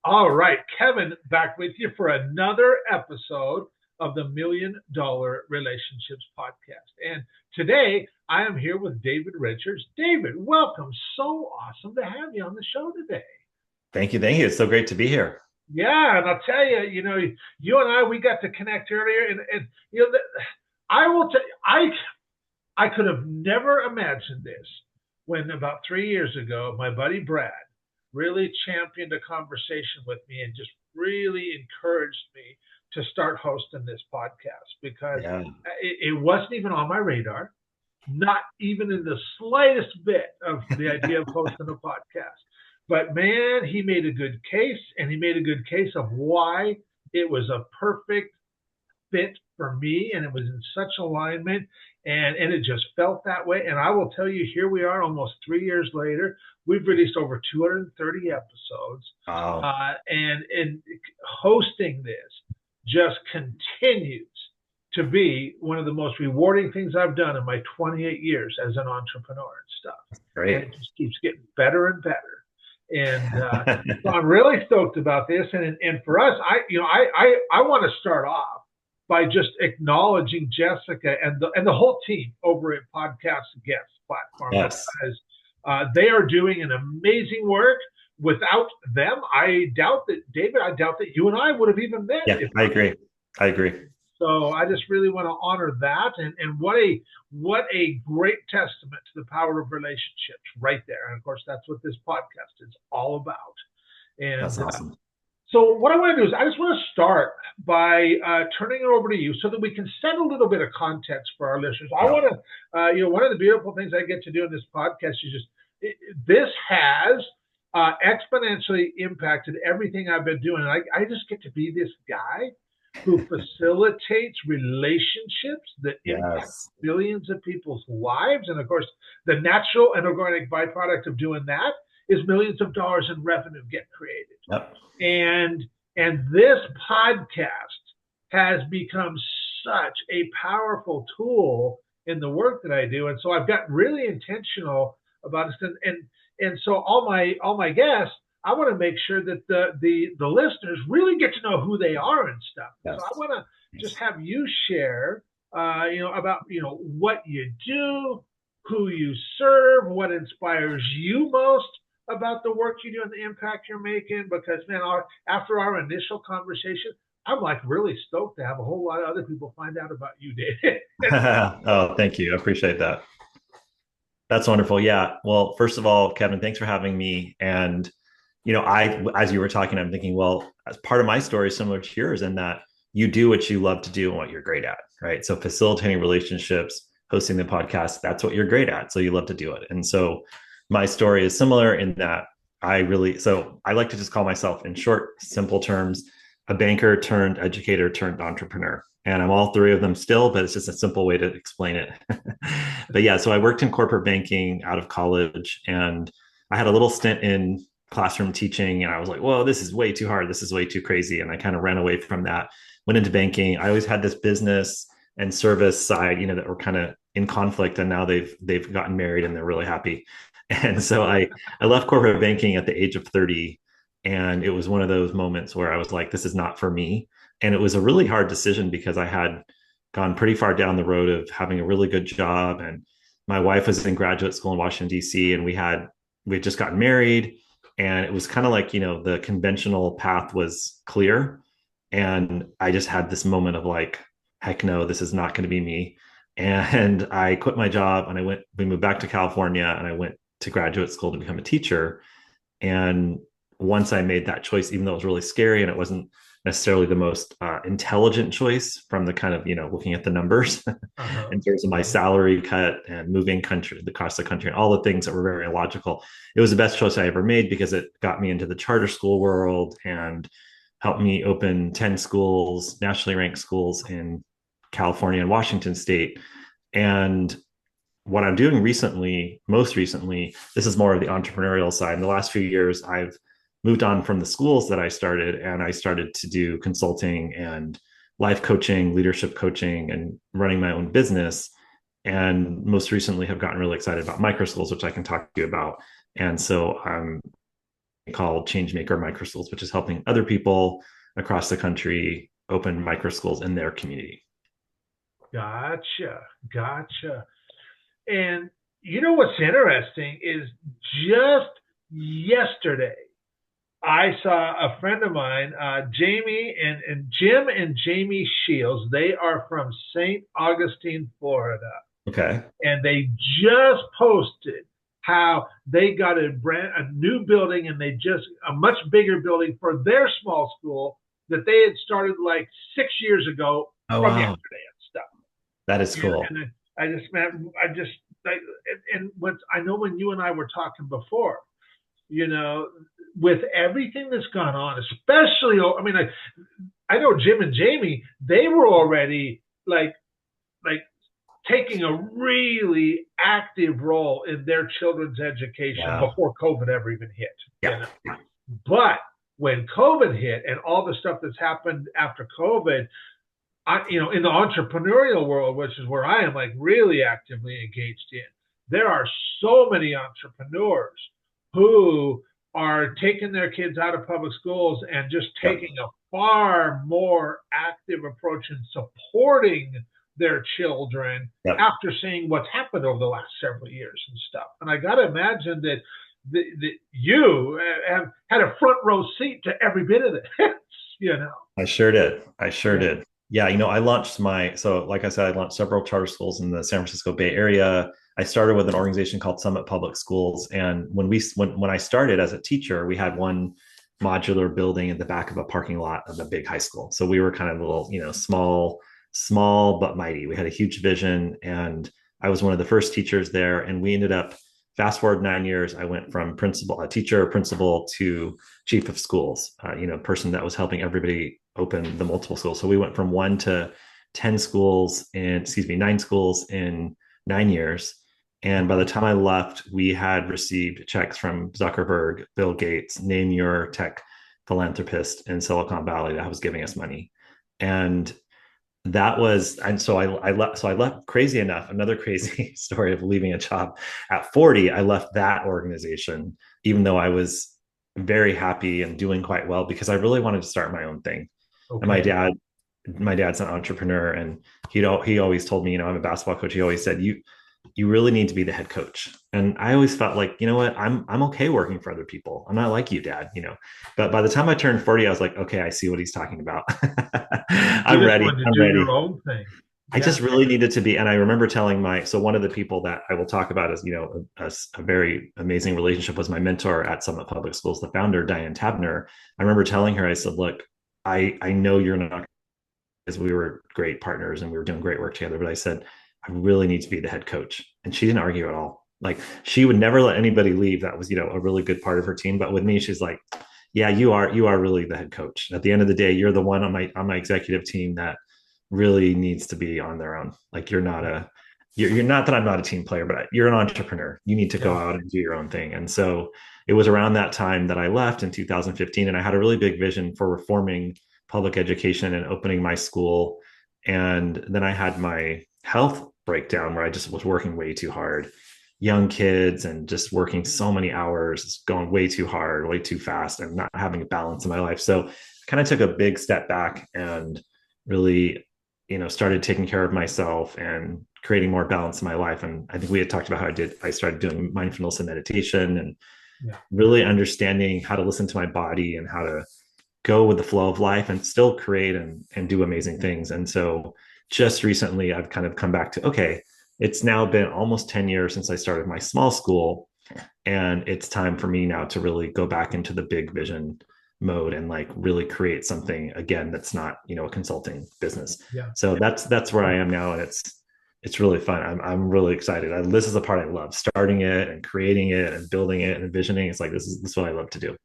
All right, Kevin, back with you for another episode of the $1 Million Relationships Podcast. And today I am here with David Richards. David, welcome. So awesome to have you on the show today. Thank you. Thank you. It's so great to be here. Yeah, and I'll tell you, you and I, we got to connect earlier, and I will tell you, I could have never imagined this when about 3 years ago, my buddy Brad really championed a conversation with me and just really encouraged me to start hosting this podcast because Yeah. it wasn't even on my radar, not even in the slightest bit of the idea of hosting a podcast. But man, he made a good case, and he made a good case of why it was a perfect fit for me, and it was in such alignment, and it just felt that way. And I will tell you, here we are almost 3 years later. We've released over 230 episodes, Wow. and hosting this just continues to be one of the most rewarding things I've done in my 28 years as an entrepreneur and stuff. And Great. it just keeps getting better and better. And so I'm really stoked about this. And for us, I want to start off by just acknowledging Jessica and the whole team over at Podcast Guest platform Yes. because they are doing an amazing work. Without them, I doubt that David. I doubt that you and I would have even met. Yeah, If I agree. I agree. so, I just really want to honor that, and what a great testament to the power of relationships, right there. And of course, that's what this podcast is all about. That's And awesome. so, what I want to do is I just want to start by turning it over to you so that we can set a little bit of context for our listeners. I Yeah. want to, one of the beautiful things I get to do in this podcast is this has exponentially impacted everything I've been doing. And I just get to be this guy who facilitates relationships that impact Yes. billions of people's lives. And of course, the natural and organic byproduct of doing that is millions of dollars in revenue get created. Yep. And this podcast has become such a powerful tool in the work that I do. And so I've got really intentional about it. And so all my guests, I want to make sure that the listeners really get to know who they are and stuff. So I Yes. want to just Yes. have you share, about what you do, who you serve, what inspires you most about the work you do and the impact you're making. Because man, after our initial conversation, I'm like really stoked to have a whole lot of other people find out about you, Dave. Oh, thank you. I appreciate that. That's wonderful. Yeah. Well, first of all, Kevin, thanks for having me. And, as you were talking, I'm thinking, well, as part of my story is similar to yours in that you do what you love to do and what you're great at, right? So facilitating relationships, hosting the podcast, that's what you're great at. So you love to do it. And so my story is similar in that I like to just call myself in short, simple terms, a banker turned educator turned entrepreneur. And I'm all three of them still, but it's just a simple way to explain it. But yeah, so I worked in corporate banking out of college, and I had a little stint in classroom teaching, and I was like, whoa, this is way too hard. This is way too crazy. And I kind of ran away from that, went into banking. I always had this business and service side, that were kind of in conflict, and now they've gotten married and they're really happy. And so I left corporate banking at the age of 30, and it was one of those moments where I was like, this is not for me. And it was a really hard decision because I had gone pretty far down the road of having a really good job, and my wife was in graduate school in Washington D.C., and we had just gotten married, and it was kind of like, the conventional path was clear, and I just had this moment of like, heck no, this is not going to be me. And I quit my job, and we moved back to California, and I went to graduate school to become a teacher. And once I made that choice, even though it was really scary and it wasn't necessarily the most intelligent choice from the kind of, looking at the numbers Uh-huh. in terms of my salary cut and moving country, the cost of the country, and all the things that were very illogical. It was the best choice I ever made because it got me into the charter school world and helped me open 10 schools, nationally ranked schools in California and Washington state. And what I'm doing recently, most recently, this is more of the entrepreneurial side. In the last few years, I've moved on from the schools that I started, and I started to do consulting and life coaching, leadership coaching, and running my own business. And most recently have gotten really excited about micro schools, which I can talk to you about. And so called Changemaker Micro Schools, which is helping other people across the country open micro schools in their community. Gotcha. Gotcha. And you know what's interesting is just yesterday, I saw a friend of mine, Jamie and Jim and Jamie Shields. They are from St. Augustine, Florida, Okay. and they just posted how they got a new building, and they just a much bigger building for their small school that they had started like 6 years ago Oh, from wow. yesterday and stuff. That is cool. And I just, man, and what I know when you and I were talking before, you know, with everything that's gone on, especially, I mean, I know Jim and Jamie, they were already like taking a really active role in their children's education Wow. before COVID ever even hit. You Yeah. know? But when COVID hit and all the stuff that's happened after COVID, in the entrepreneurial world, which is where I am like really actively engaged in, there are so many entrepreneurs who are taking their kids out of public schools and just Yep. taking a far more active approach in supporting their children Yep. after seeing what's happened over the last several years and stuff. And I got to imagine that you have had a front row seat to every bit of it. you know. I sure did. I sure Yeah. did. Yeah, I launched so like I said, I launched several charter schools in the San Francisco Bay Area. I started with an organization called Summit Public Schools. And when I started as a teacher, we had one modular building in the back of a parking lot of a big high school. So we were kind of little, small but mighty. We had a huge vision, and I was one of the first teachers there. And we ended up fast forward 9 years, I went from teacher, principal to chief of schools, person that was helping everybody open the multiple schools. So we went from 9 schools in 9 years. And by the time I left, we had received checks from Zuckerberg, Bill Gates, name your tech philanthropist in Silicon Valley that was giving us money. And I left. So I left. Crazy enough, another crazy story of leaving a job at 40. I left that organization, even though I was very happy and doing quite well, because I really wanted to start my own thing. And Okay. my dad's an entrepreneur, and he always told me, I'm a basketball coach. He always said, you really need to be the head coach. And I always felt like, you know what, I'm okay working for other people. I'm not like you, Dad. But by the time I turned 40, I was like, okay, I see what he's talking about. You I'm just ready. wanted to I'm do your ready. own thing. I Yeah. just really needed to be. And I remember telling so one of the people that I will talk about as, a very amazing relationship was my mentor at Summit Public Schools, the founder, Diane Tabner. I remember telling her, I said, look, I know you're not, because we were great partners and we were doing great work together, but I said, I really need to be the head coach. And she didn't argue at all. Like, she would never let anybody leave. That was, a really good part of her team. But with me, she's like, yeah, you are really the head coach. At the end of the day, you're the one on my executive team that really needs to be on their own. Like, you're not that I'm not a team player, but you're an entrepreneur. You need to go Yeah. out and do your own thing. And so it was around that time that I left in 2015, and I had a really big vision for reforming public education and opening my school. And then I had my health breakdown where I just was working way too hard, young kids, and just working so many hours, going way too hard, way too fast, and not having a balance in my life. So I kind of took a big step back and really, started taking care of myself and creating more balance in my life. And I think we had talked about how I started doing mindfulness and meditation, and Yeah. really understanding how to listen to my body and how to go with the flow of life and still create and do amazing things. And so just recently, I've kind of come back to, okay, it's now been almost 10 years since I started my small school. And it's time for me now to really go back into the big vision mode and like really create something again that's not, a consulting business. Yeah. So that's where I am now. And it's really fun. I'm really excited. This is the part I love, starting it and creating it and building it and envisioning. It's like, this is what I love to do.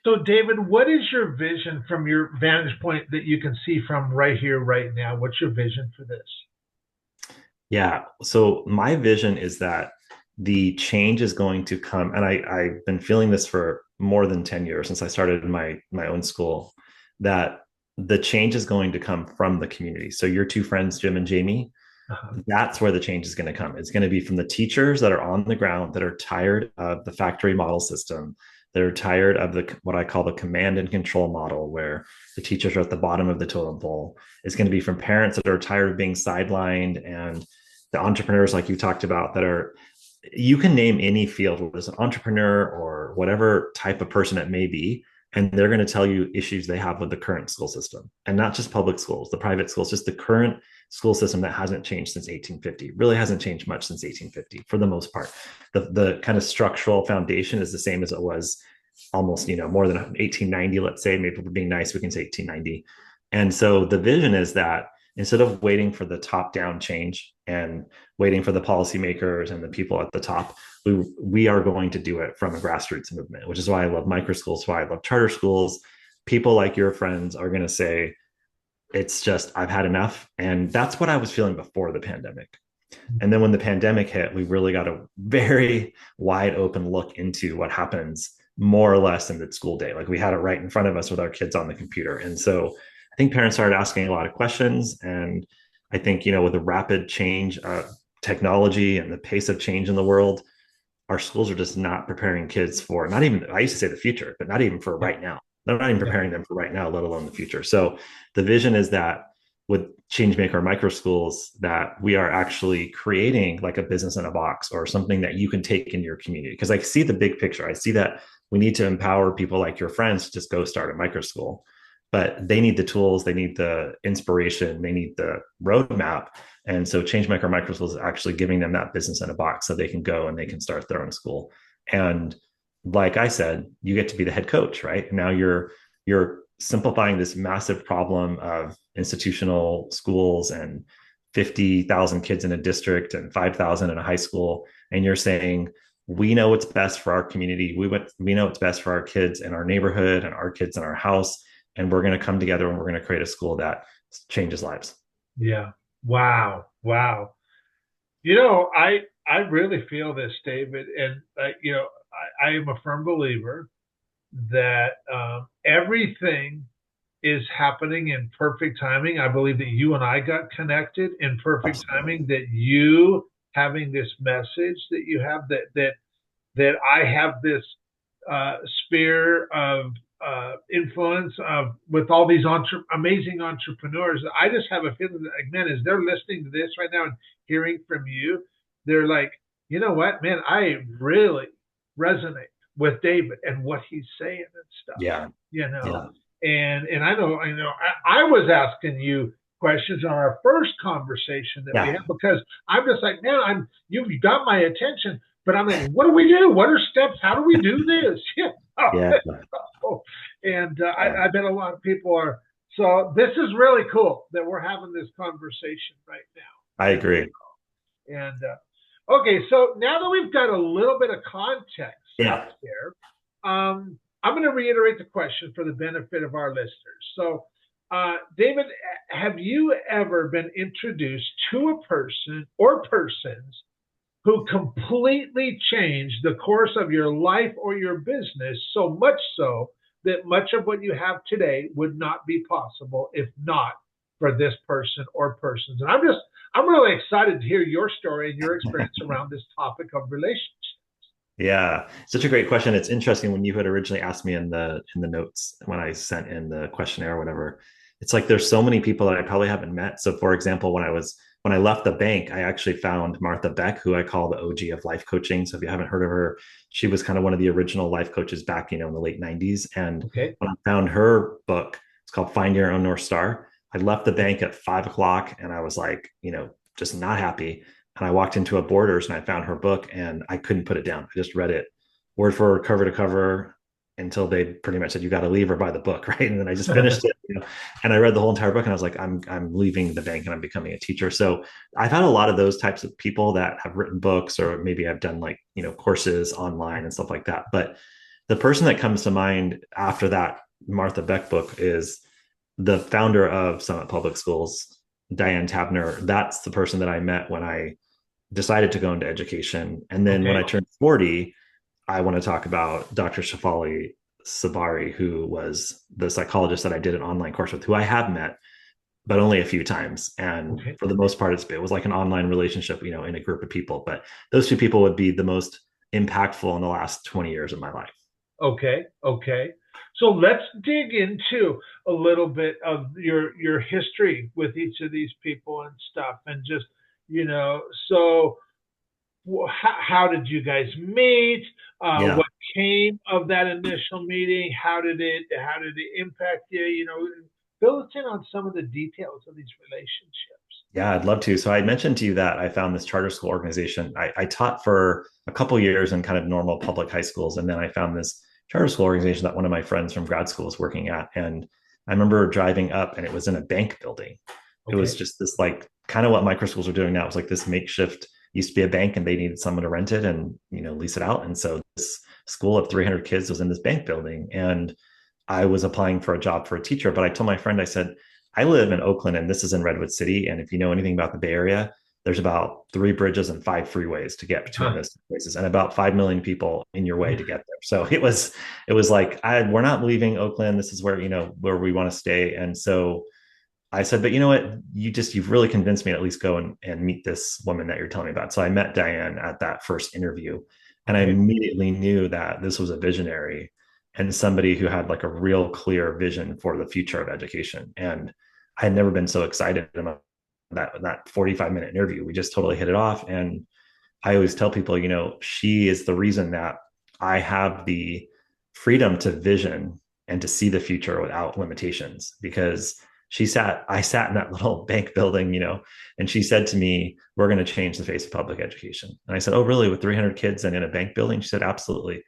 So, David, what is your vision from your vantage point that you can see from right here, right now? What's your vision for this? Yeah. So my vision is that the change is going to come, and I've been feeling this for more than 10 years since I started my own school, that the change is going to come from the community. So your two friends, Jim and Jamie, Uh-huh. that's where the change is going to come. It's going to be from the teachers that are on the ground that are tired of the factory model system, They're tired of the what I call the command and control model, where the teachers are at the bottom of the totem pole. It's going to be from parents that are tired of being sidelined, and the entrepreneurs like you talked about that are, you can name any field, whether it's an entrepreneur or whatever type of person it may be, and they're going to tell you issues they have with the current school system, and not just public schools, the private schools, just the current school system that hasn't changed since 1850. Really hasn't changed much since 1850 for the most part. The kind of structural foundation is the same as it was almost, more than 1890, let's say. Maybe we're being nice, we can say 1890. And so the vision is that instead of waiting for the top down change and waiting for the policymakers and the people at the top, we are going to do it from a grassroots movement, which is why I love micro schools, why I love charter schools. People like your friends are going to say, it's just, I've had enough. And that's what I was feeling before the pandemic. And then when the pandemic hit, we really got a very wide open look into what happens more or less in the school day. Like we had it right in front of us with our kids on the computer. And so I think parents started asking a lot of questions. And I think, with the rapid change of technology and the pace of change in the world, our schools are just not preparing kids for, not even, I used to say the future, but not even for right now. They're not even preparing them for right now, let alone the future. So the vision is that with Changemaker micro schools, that we are actually creating like a business in a box or something that you can take in your community. Because I see the big picture. I see that we need to empower people like your friends to just go start a micro school, but they need the tools, they need the inspiration, they need the roadmap. And so Changemaker micro schools is actually giving them that business in a box so they can go and they can start their own school. And like I said, you get to be the head coach, right? And now you're simplifying this massive problem of institutional schools and 50,000 kids in a district and 5,000 in a high school. And you're saying, we know what's best for our community. We know what's best for our kids in our neighborhood and our kids in our house. And we're going to come together and we're going to create a school that changes lives. Yeah. Wow. Wow. I really feel this, David, and I am a firm believer that everything is happening in perfect timing. I believe that you and I got connected in perfect Absolutely. timing. That you having this message that you have, that I have this sphere of influence of with all these amazing entrepreneurs. I just have a feeling that, like, man, as they're listening to this right now and hearing from you, they're like, you know what, man, I really resonate with David and what he's saying and stuff. Yeah. You know, Yeah. and I was asking you questions on our first conversation that we Yeah. had because I'm just like, man, you've got my attention, but I'm like, what do we do? What are steps? How do we do this? Yeah. And Yeah. I bet a lot of people are. So this is really cool that we're having this conversation right I now. agree. And okay, so now that we've got a little bit of context Yeah. here, I'm going to reiterate the question for the benefit of our listeners. So, David, have you ever been introduced to a person or persons who completely changed the course of your life or your business, so much so that much of what you have today would not be possible if not for this person or persons? And I'm really excited to hear your story and your experience around this topic of relationships. Yeah, such a great question. It's interesting when you had originally asked me in the notes when I sent in the questionnaire or whatever. It's like there's so many people that I probably haven't met. So for example, when I left the bank, I actually found Martha Beck, who I call the OG of life coaching. So if you haven't heard of her, she was kind of one of the original life coaches back, in the late 90s. And Okay. when I found her book, it's called Find Your Own North Star. I left the bank at 5 o'clock and I was like, just not happy. And I walked into a Borders and I found her book and I couldn't put it down. I just read it word for word, cover to cover until they pretty much said, you got to leave or buy the book. Right. And then I just finished it, and I read the whole entire book and I was like, I'm leaving the bank and I'm becoming a teacher. So I've had a lot of those types of people that have written books, or maybe I've done like, courses online and stuff like that. But the person that comes to mind after that Martha Beck book is the founder of Summit Public Schools, Diane Tabner. That's the person that I met when I decided to go into education. And then when Okay. I turned 40, I want to talk about Dr. Shafali Sabari, who was the psychologist that I did an online course with, who I have met, but only a few times. And Okay. for the most part, it was like an online relationship, in a group of people. But those two people would be the most impactful in the last 20 years of my life. Okay, okay. So let's dig into a little bit of your history with each of these people and stuff, and just so how did you guys meet? Yeah. What came of that initial meeting? How did it impact you? Fill us in on some of the details of these relationships. Yeah, I'd love to. So I mentioned to you that I found this charter school organization. I taught for a couple years in kind of normal public high schools, and then I found this charter school organization that one of my friends from grad school was working at. And I remember driving up, and it was in a bank building. It was Okay. just this like kind of what micro schools are doing now. It was like this makeshift. Used to be a bank, and they needed someone to rent it and lease it out. And so this school of 300 kids was in this bank building, and I was applying for a job for a teacher. But I told my friend, I said, I live in Oakland and this is in Redwood City. And if you know anything about the Bay Area, there's about 3 bridges and 5 freeways to get between Huh. those places, and about 5 million people in your way to get there. So it was like we're not leaving Oakland. This is where we want to stay. And so I said, but you know what? You've really convinced me to at least go and meet this woman that you're telling me about. So I met Diane at that first interview, and I Okay. immediately knew that this was a visionary and somebody who had like a real clear vision for the future of education. And I had never been so excited about that 45-minute interview. We just totally hit it off. And I always tell people, she is the reason that I have the freedom to vision and to see the future without limitations, because I sat in that little bank building, and she said to me, we're going to change the face of public education. And I said, oh, really? With 300 kids and in a bank building? She said, absolutely.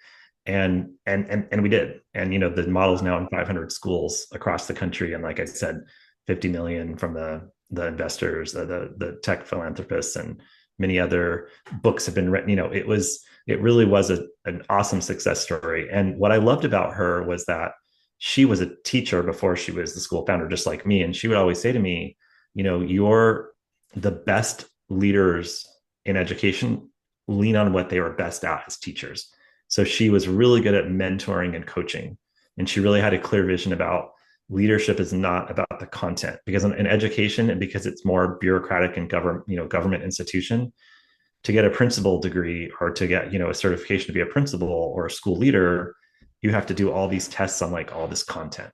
And we did. And, the model is now in 500 schools across the country. And like I said, 50 million from the investors, the tech philanthropists, and many other books have been written. It really was an awesome success story. And what I loved about her was that she was a teacher before she was the school founder, just like me. And she would always say to me, you're the best leaders in education lean on what they were best at as teachers. So she was really good at mentoring and coaching. And she really had a clear vision about leadership is not about the content, because in education, and because it's more bureaucratic and government institution, to get a principal degree or to get a certification to be a principal or a school leader, you have to do all these tests on like all this content.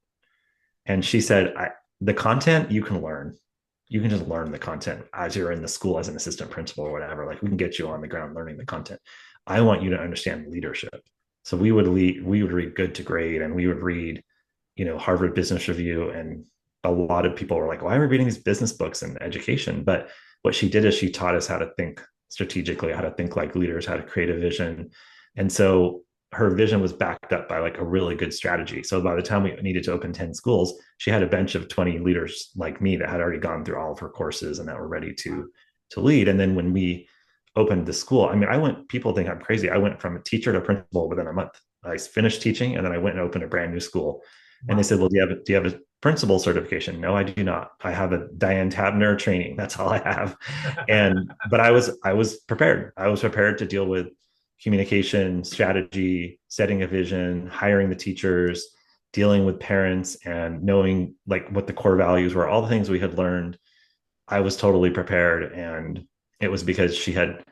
And she said, the content you can learn. You can just learn the content as you're in the school as an assistant principal or whatever. Like we can get you on the ground learning the content. I want you to understand leadership. So we would read Good to Great, and we would read, Harvard Business Review. And a lot of people were like, why are we reading these business books in education? But what she did is she taught us how to think strategically, how to think like leaders, how to create a vision. And so her vision was backed up by like a really good strategy. So by the time we needed to open 10 schools, she had a bench of 20 leaders like me that had already gone through all of her courses and that were ready to lead. And then when we opened the school, I mean, people think I'm crazy. I went from a teacher to principal within a month. I finished teaching and then I went and opened a brand new school. And they Wow. said, well, do you have a principal certification? No, I do not. I have a Diane Tabner training. That's all I have. But I was prepared. I was prepared to deal with communication, strategy, setting a vision, hiring the teachers, dealing with parents, and knowing like what the core values were, all the things we had learned. I was totally prepared. And it was because she had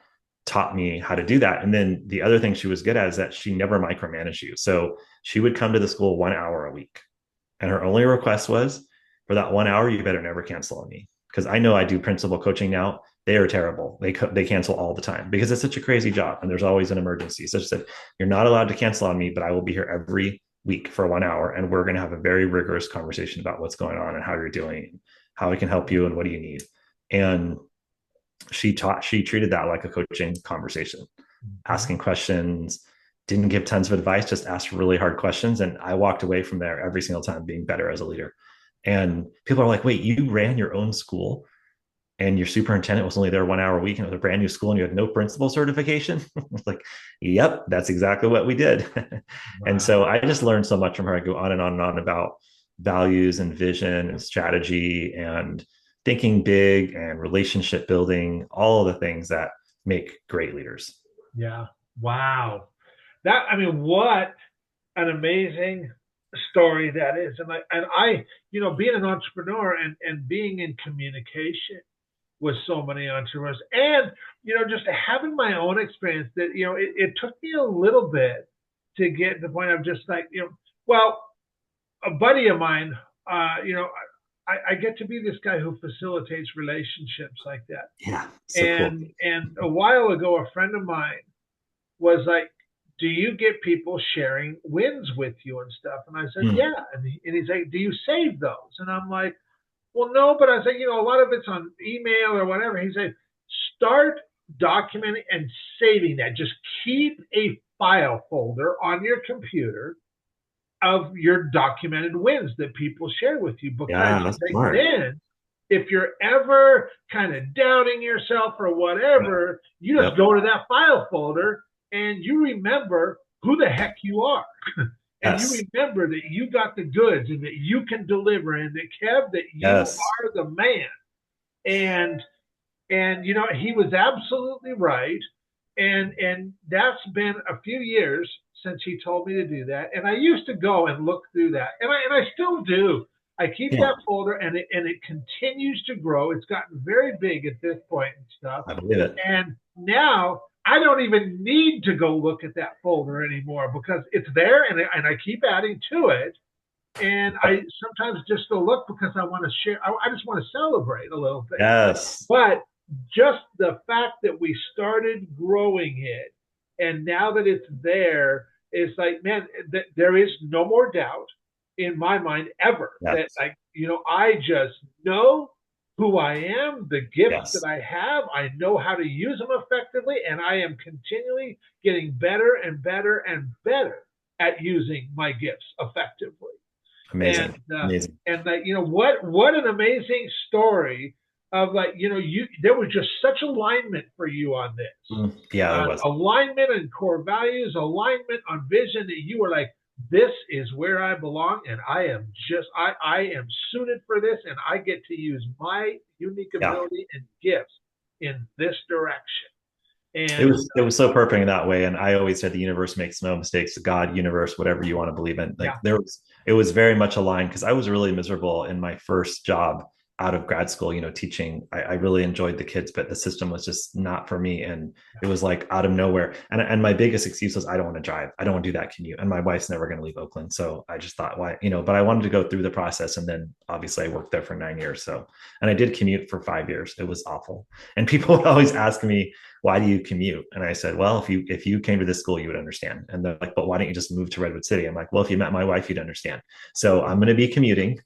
taught me how to do that. And then the other thing she was good at is that she never micromanaged you. So she would come to the school 1 hour a week. And her only request was, for that 1 hour, you better never cancel on me. Because I know I do principal coaching now. They are terrible. They cancel all the time because it's such a crazy job and there's always an emergency. So she said, you're not allowed to cancel on me, but I will be here every week for 1 hour. And we're going to have a very rigorous conversation about what's going on and how you're doing, how I can help you and what do you need. And she treated that like a coaching conversation, Mhm. asking questions, didn't give tons of advice, just asked really hard questions. And I walked away from there every single time being better as a leader. And people are like, wait, you ran your own school and your superintendent was only there 1 hour a week and it was a brand new school and you had no principal certification? It's like, yep, that's exactly what we did. And so Wow. I just learned so much from her. I go on and on and on about values and vision and strategy and thinking big and relationship building, all of the things that make great leaders. Yeah. Wow. What an amazing story that is. And I, being an entrepreneur and being in communication with so many entrepreneurs and, just having my own experience that, it took me a little bit to get to the point of just like, well, a buddy of mine, I get to be this guy who facilitates relationships like that. Yeah, so cool. And a while ago, a friend of mine was like, "Do you get people sharing wins with you and stuff?" And I said, Mm. "Yeah." And he's like, "Do you save those?" And I'm like, "Well, no," but I said, a lot of it's on email or whatever. He said, "Start documenting and saving that. Just keep a file folder on your computer of your documented wins that people share with you, because Yeah, he's that's like, smart. then if you're ever kind of doubting yourself or Yep. whatever, you just Yep. go to that file folder and you remember who the heck you are." And you Yes. remember that you got the goods and that you can deliver, and that Kev, that you Yes. are the man. And he was absolutely right. And that's been a few years since he told me to do that. And I used to go and look through that, and I still do. I keep Yeah, that folder, and it continues to grow. It's gotten very big at this point and stuff. I believe it. And now I don't even need to go look at that folder anymore, because it's there, and I keep adding to it. And I sometimes just go look because I want to share. I just want to celebrate a little bit. Yes. But just the fact that we started growing it, and now that it's there, it's like, man, there is no more doubt in my mind ever that, Yes. like, I just know who I am, the gifts that Yes. I have. I know how to use them effectively, and I am continually getting better and better and better at using my gifts effectively. and Amazing. uh, Amazing. and like, what an amazing story of, like, you there was just such alignment for you on this, Mm. Yeah, there was. alignment and core values, alignment on vision, that you were like, this is where I belong, and I am suited for this, and I get to use my unique Yeah. ability and gifts in this direction. It And was it was so perfect in that way. And I always said the universe makes no mistakes. God, universe, whatever you want to believe in. Like yeah, it was very much aligned because I was really miserable in my first job out of grad school, teaching. I really enjoyed the kids, but the system was just not for me. And it was like out of nowhere. And my biggest excuse was I don't want to drive. I don't want to do that commute. And my wife's never going to leave Oakland. So I just thought, why, but I wanted to go through the process. And then obviously I worked there for 9 years. So, and I did commute for 5 years. It was awful. And people would always ask me, why do you commute? And I said, well, if you came to this school, you would understand. And they're like, but why don't you just move to Redwood City? I'm like, well, if you met my wife, you'd understand. So I'm going to be commuting.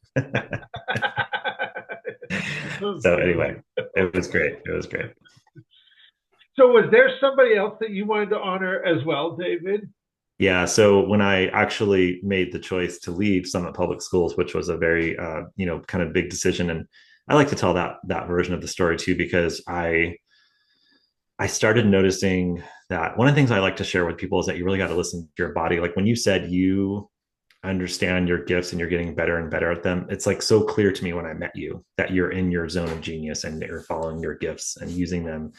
So anyway, it was great. It was great. So was there somebody else that you wanted to honor as well, David? Yeah. So when I actually made the choice to leave Summit Public Schools, which was a very, kind of big decision, and I like to tell that version of the story too, because I started noticing that one of the things I like to share with people is that you really got to listen to your body. Like when you said you understand your gifts and you're getting better and better at them, it's like so clear to me when I met you that you're in your zone of genius and you're following your gifts and using them.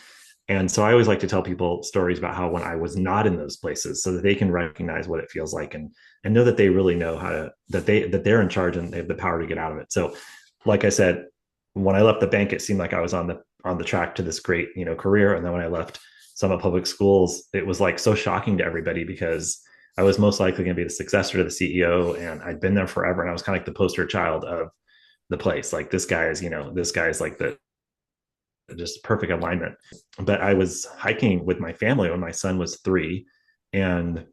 And so I always like to tell people stories about how when I was not in those places so that they can recognize what it feels like and know that they really know how to, that they're in charge and they have the power to get out of it. So like I said, when I left the bank, it seemed like I was on the track to this great, career. And then when I left Summit Public Schools, it was like so shocking to everybody because I was most likely going to be the successor to the CEO, and I'd been there forever. And I was kind of like the poster child of the place. Like this guy is like the just perfect alignment. But I was hiking with my family when my son was 3, and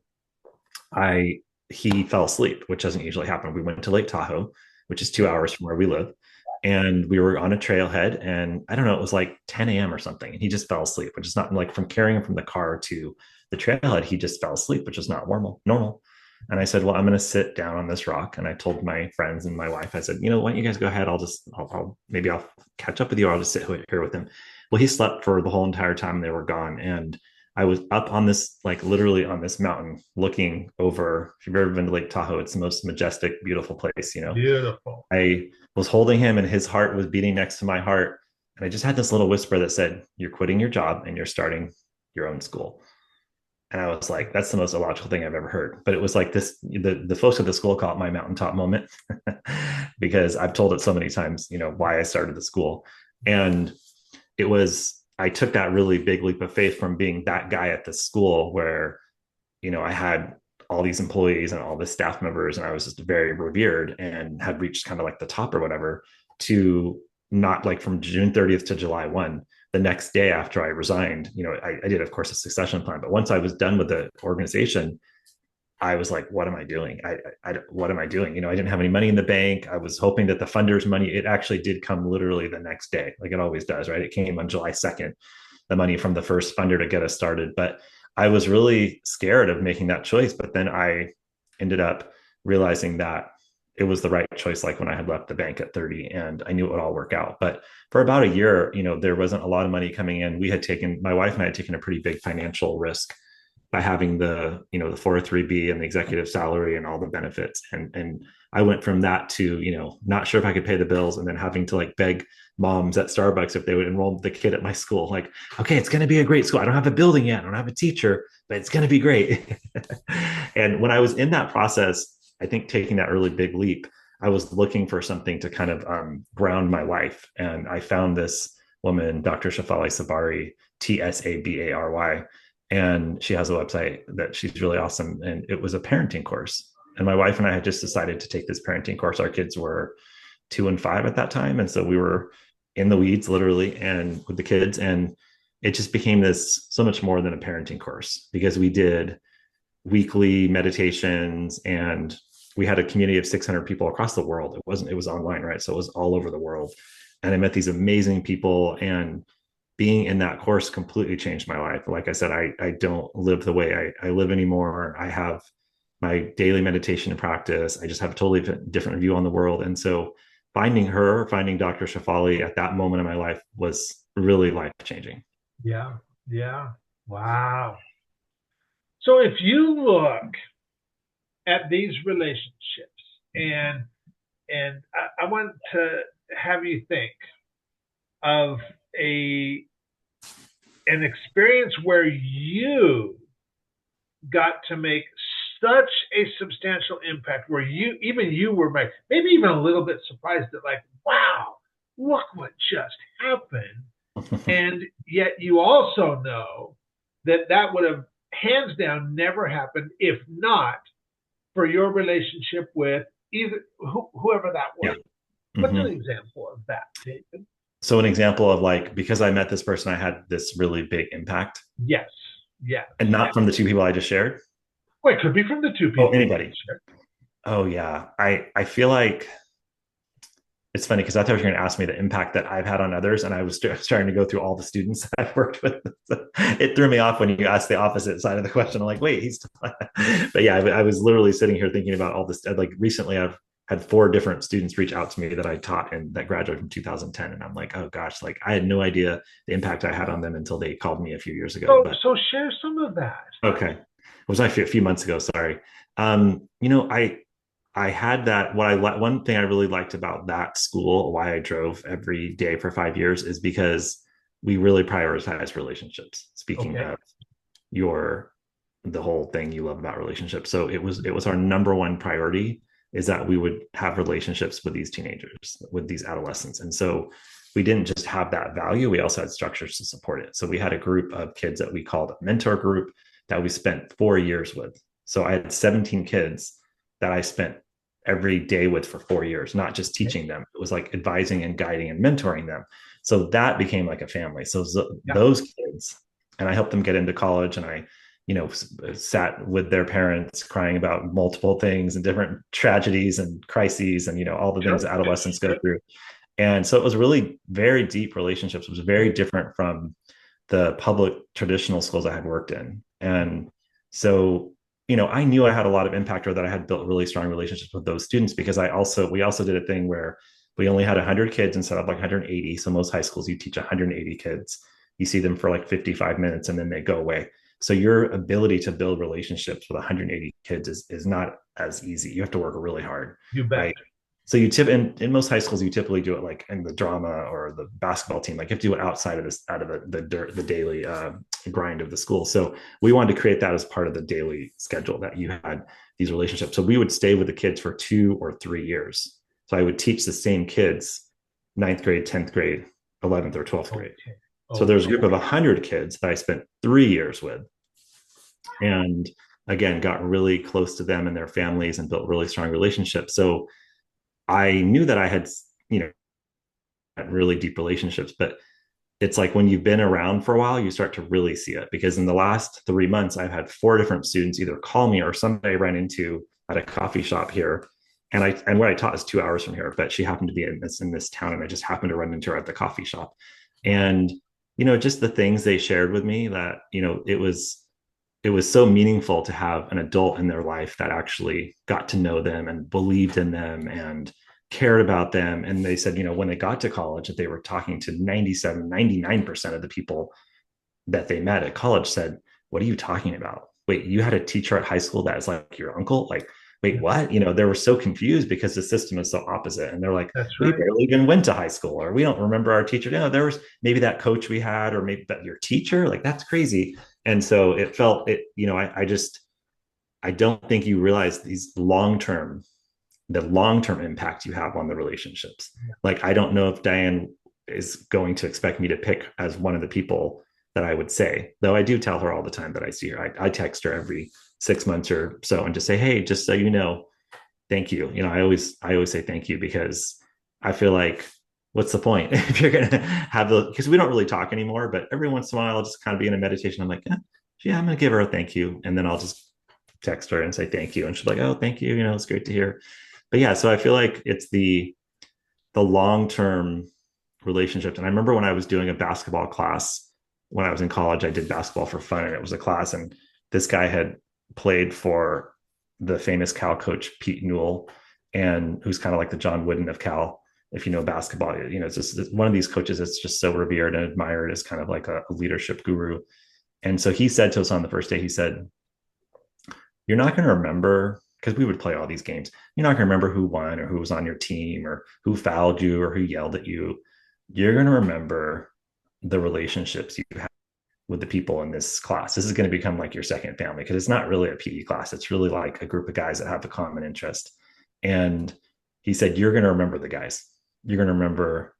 I he fell asleep, which doesn't usually happen. We went to Lake Tahoe, which is 2 hours from where we live, and we were on a trailhead, and I don't know, it was like 10 a.m. or something, and he just fell asleep, which is not like from carrying him from the car to the trailhead. He just fell asleep, which is not normal. And I said, well, I'm going to sit down on this rock. And I told my friends and my wife, I said, why don't you guys go ahead? Maybe I'll catch up with you. Or I'll just sit here with him. Well, he slept for the whole entire time they were gone. And I was up on this, like literally on this mountain looking over. If you've ever been to Lake Tahoe, it's the most majestic, beautiful place. Beautiful. I was holding him and his heart was beating next to my heart. And I just had this little whisper that said, you're quitting your job and you're starting your own school. And I was like, that's the most illogical thing I've ever heard. But it was like this, the folks at the school call it my mountaintop moment because I've told it so many times, why I started the school. And I took that really big leap of faith from being that guy at the school where, I had all these employees and all the staff members, and I was just very revered and had reached kind of like the top or whatever, to not like from June 30th to July 1, the next day after I resigned, I did, of course, a succession plan. But once I was done with the organization, I was like, what am I doing? What am I doing? I didn't have any money in the bank. I was hoping that the funders' money, it actually did come literally the next day, like it always does, right? It came on July 2nd, the money from the first funder to get us started. But I was really scared of making that choice. But then I ended up realizing that it was the right choice, like when I had left the bank at 30, and I knew it would all work out. But for about a year, there wasn't a lot of money coming in. My wife and I had taken a pretty big financial risk by having the 403b and the executive salary and all the benefits. And I went from that to, not sure if I could pay the bills, and then having to like beg moms at Starbucks if they would enroll the kid at my school. Like, okay, it's going to be a great school. I don't have a building yet. I don't have a teacher, but it's going to be great. And when I was in that process, I think taking that really big leap, I was looking for something to kind of ground my life. And I found this woman, Dr. Shafali Sabari, Tsabary, and she has a website that she's really awesome. And it was a parenting course. And my wife and I had just decided to take this parenting course. Our kids were 2 and 5 at that time. And so we were in the weeds literally and with the kids. And it just became this so much more than a parenting course, because we did weekly meditations, and we had a community of 600 people across the world. It was online, right? So it was all over the world. And I met these amazing people, and being in that course completely changed my life. Like I said, I don't live the way I live anymore. I have my daily meditation practice. I just have a totally different view on the world. And so finding Dr. Shafali at that moment in my life was really life changing. Yeah. Yeah. Wow. So if you look at these relationships, and I want to have you think of an experience where you got to make such a substantial impact, where you were maybe even a little bit surprised that, like, wow, look what just happened. And yet you also know that would have hands down never happened if not for your relationship with either whoever that was. Yeah. What's an example of that, David? So an example of, like, because I met this person, I had this really big impact. Yes. Yeah. And not from the two people I just shared. Well, it could be from the two people. Oh, anybody. Oh yeah. I feel like it's funny because I thought you were going to ask me the impact that I've had on others, and I was starting to go through all the students that I've worked with. It threw me off when you asked the opposite side of the question. I'm like, wait, he's. But yeah, I was literally sitting here thinking about all this. Like recently, I've had 4 different students reach out to me that I taught and that graduated from 2010, and I'm like, oh gosh, like I had no idea the impact I had on them until they called me a few years ago. So share some of that. Okay, it was actually a few months ago. Sorry. I had that. One thing I really liked about that school, why I drove every day for 5 years, is because we really prioritize relationships. Speaking of the whole thing you love about relationships. So it was our number one priority, is that we would have relationships with these teenagers, with these adolescents. And so we didn't just have that value, we also had structures to support it. So we had a group of kids that we called a mentor group that we spent 4 years with. So I had 17 kids that I spent every day with for 4 years, not just teaching them. It was like advising and guiding and mentoring them. So that became like a family. So those kids, and I helped them get into college, and I, sat with their parents crying about multiple things and different tragedies and crises and, all the things that adolescents go through. And so it was really very deep relationships. It was very different from the public traditional schools I had worked in. And so, I knew I had a lot of impact, or that I had built really strong relationships with those students, because we also did a thing where we only had 100 kids instead of like 180. So most high schools, you teach 180 kids. You see them for like 55 minutes and then they go away. So your ability to build relationships with 180 kids is not as easy. You have to work really hard. You bet. Right? So in most high schools, you typically do it like in the drama or the basketball team. Like you have to do it outside of the daily grind of the school. So we wanted to create that as part of the daily schedule, that you had these relationships. So we would stay with the kids for 2 or 3 years. So I would teach the same kids, 9th grade, 10th grade, 11th or 12th grade. So there's a group of 100 kids that I spent 3 years with. And again, got really close to them and their families and built really strong relationships. So I knew that I had, you know, really deep relationships, but it's like when you've been around for a while, you start to really see it. Because in the last 3 months, I've had four different students either call me or somebody I ran into at a coffee shop here. And what I taught is 2 hours from here, but she happened to be in this town, and I just happened to run into her at the coffee shop. And just the things they shared with me, that it was so meaningful to have an adult in their life that actually got to know them and believed in them and cared about them. And they said, when they got to college, that they were talking to 97, 99% of the people that they met at college said, "What are you talking about? Wait, you had a teacher at high school that is like your uncle? Like, wait, what?" They were so confused because the system is so opposite. And they're like, That's "We right. barely even went to high school, or we don't remember our teacher." There was maybe that coach we had, or maybe that your teacher. Like, that's crazy. And so it felt it, I don't think you realize the long-term impact you have on the relationships. Like, I don't know if Diane is going to expect me to pick as one of the people that I would say, though I do tell her all the time that I see her. I text her every 6 months or so and just say, "Hey, just so you know, thank you." I always say thank you, because I feel like, what's the point if you're gonna have because we don't really talk anymore, but every once in a while I'll just kind of be in a meditation. I'm like, yeah, I'm gonna give her a thank you, and then I'll just text her and say thank you, and she's like, "Oh, thank you, it's great to hear." But yeah, so I feel like it's the long-term relationships. And I remember when I was doing a basketball class when I was in college, I did basketball for fun, and it was a class, and this guy had played for the famous Cal coach Pete Newell, and who's kind of like the John Wooden of Cal. If you know basketball, it's just one of these coaches that's just so revered and admired as kind of like a leadership guru. And so he said to us on the first day, he said, "You're not going to remember," because we would play all these games. "You're not going to remember who won or who was on your team or who fouled you or who yelled at you. You're going to remember the relationships you have with the people in this class. This is going to become like your second family, because it's not really a PE class. It's really like a group of guys that have a common interest." And he said, "You're going to remember the guys. You're going to remember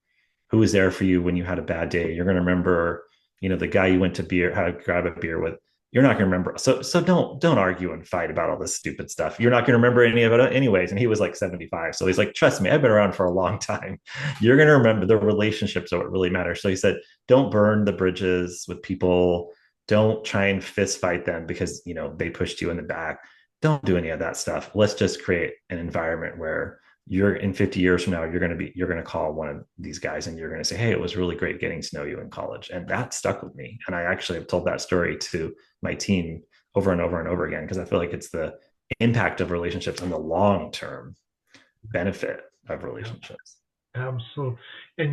who was there for you when you had a bad day. You're going to remember, the guy you went to grab a beer with. You're not going to remember. So don't argue and fight about all this stupid stuff. You're not going to remember any of it anyways." And he was like 75. So he's like, "Trust me, I've been around for a long time. You're going to remember the relationships are what really matters." So he said, "Don't burn the bridges with people. Don't try and fist fight them because, they pushed you in the back. Don't do any of that stuff. Let's just create an environment where you're in 50 years from now, you're going to call one of these guys and you're going to say, 'Hey, it was really great getting to know you in college.'" And that stuck with me. And I actually have told that story to my team over and over and over again, because I feel like it's the impact of relationships and the long-term benefit of relationships. Absolutely. And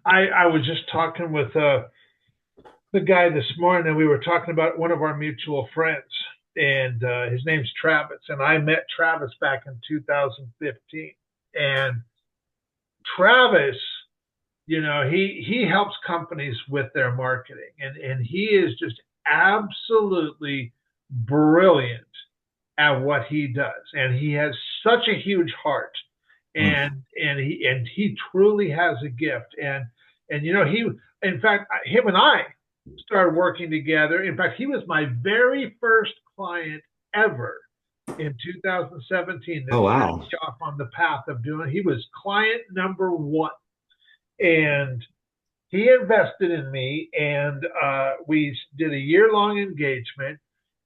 I was just talking with the guy this morning, and we were talking about one of our mutual friends, and his name's Travis, and I met Travis back in 2015. And Travis, he helps companies with their marketing, and he is just absolutely brilliant at what he does, and he has such a huge heart, Mm. and he truly has a gift, and he, in fact, him and I started working together. In fact, he was my very first client ever in 2017 that Oh, set wow. me off on the path of doing. He was client number one, and he invested in me, and we did a year-long engagement.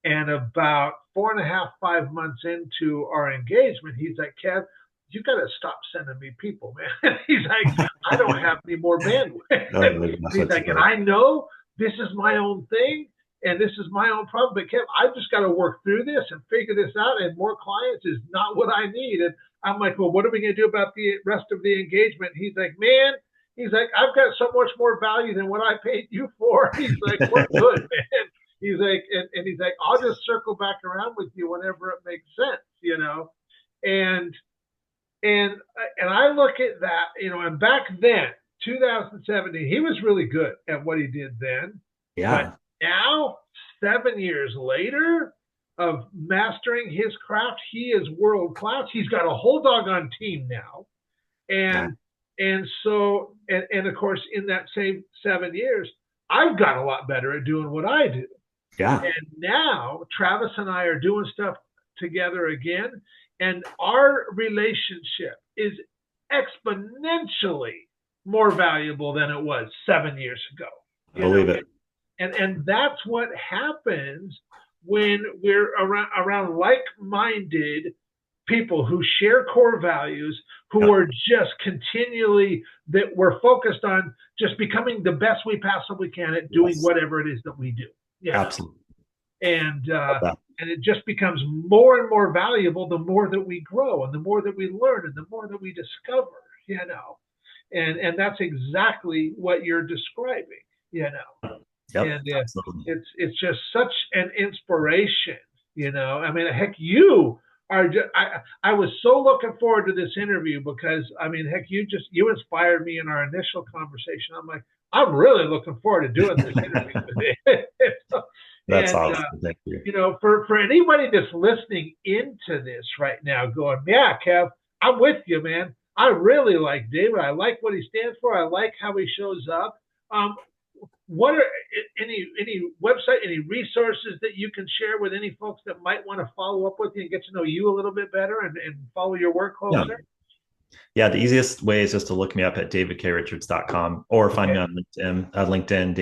And about 4.5, 5 months into our engagement, he's like, "Kev, you got to stop sending me people, man." He's like, "I don't have any more bandwidth." Oh my gosh, He's that's like, "And funny. I know this is my own thing and this is my own problem, but Kev, I've just got to work through this and figure this out. And more clients is not what I need." And I'm like, "Well, what are we going to do about the rest of the engagement?" He's like, "Man," he's like, "I've got so much more value than what I paid you for." He's like, "We're good, man." He's like, and he's like, "I'll just circle back around with you whenever it makes sense." And and and I look at that, and back then, 2017, he was really good at what he did then, but Yeah. now, 7 years later of mastering his craft, he is world class. He's got a whole doggone team now, Yeah. and so and of course, in that same 7 years, I've got a lot better at doing what I do. Yeah. And now Travis and I are doing stuff together again, and our relationship is exponentially more valuable than it was 7 years ago. I You know, believe it. and that's what happens when we're around like-minded people who share core values, who Yep. are just continually that we're focused on just becoming the best we possibly can at doing Yes. whatever it is that we do. Absolutely. And Love that. and it just becomes more and more valuable the more that we grow and the more that we learn and the more that we discover. You know, and that's exactly what you're describing. And Yep. Absolutely. it's just such an inspiration. I mean, heck, you are just, I was so looking forward to this interview because I mean, heck, you inspired me in our initial conversation. I'm like, I'm really looking forward to doing this interview with you. That's And awesome. Thank you. for anybody that's listening into this right now, going, yeah, Kev, I'm with you, man. I really like David. I like what he stands for. I like how he shows up. Um, what are any website, any resources that you can share with any folks that might want to follow up with you and get to know you a little bit better and follow your work Yeah. closer? Yeah, the easiest way is just to look me up at davidkrichards.com or find Okay. me on LinkedIn,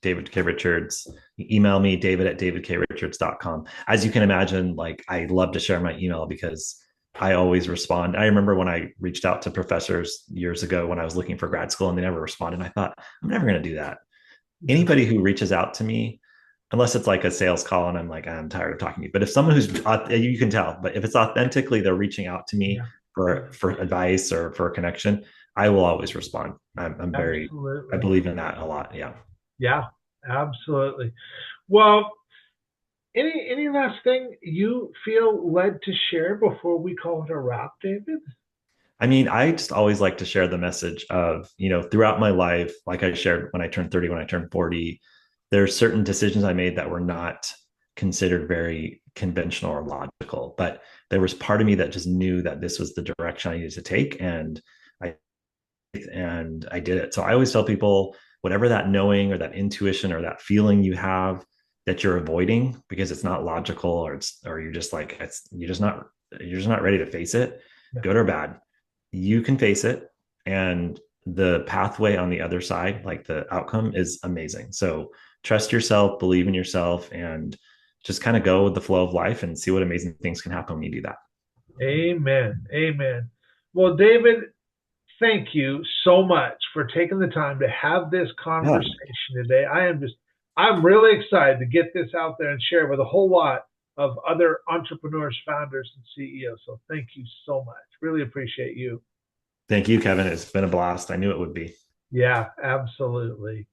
David K. Richards. Email me, David at davidkrichards.com. As you can imagine, like I love to share my email because I always respond. I remember when I reached out to professors years ago when I was looking for grad school and they never responded. I thought, I'm never going to do that. Yeah. Anybody who reaches out to me, unless it's like a sales call and I'm like, I'm tired of talking to you. But if someone who's, you can tell, but if it's authentically, they're reaching out to me Yeah. for advice or for a connection, I will always respond. I Absolutely. believe in that a lot. Yeah. Yeah. Absolutely. Well, any last thing you feel led to share before we call it a wrap, David? I mean, I just always like to share the message of, throughout my life, like I shared when I turned 30, when I turned 40, there's certain decisions I made that were not considered very conventional or logical, but there was part of me that just knew that this was the direction I needed to take. I, and I did it. So I always tell people, whatever that knowing or that intuition or that feeling you have that you're avoiding because it's not logical or you're just like, you're just not ready to face it, Yeah. good or bad, you can face it, and the pathway on the other side, like the outcome, is amazing. So trust yourself, believe in yourself, and just kind of go with the flow of life and see what amazing things can happen when you do that. Amen. Amen. Well, David, thank you so much for taking the time to have this Yeah. conversation today. I'm really excited to get this out there and share with a whole lot of other entrepreneurs, founders, and CEOs. So thank you so much. Really appreciate you. Thank you, Kevin. It's been a blast. I knew it would be. Yeah, absolutely.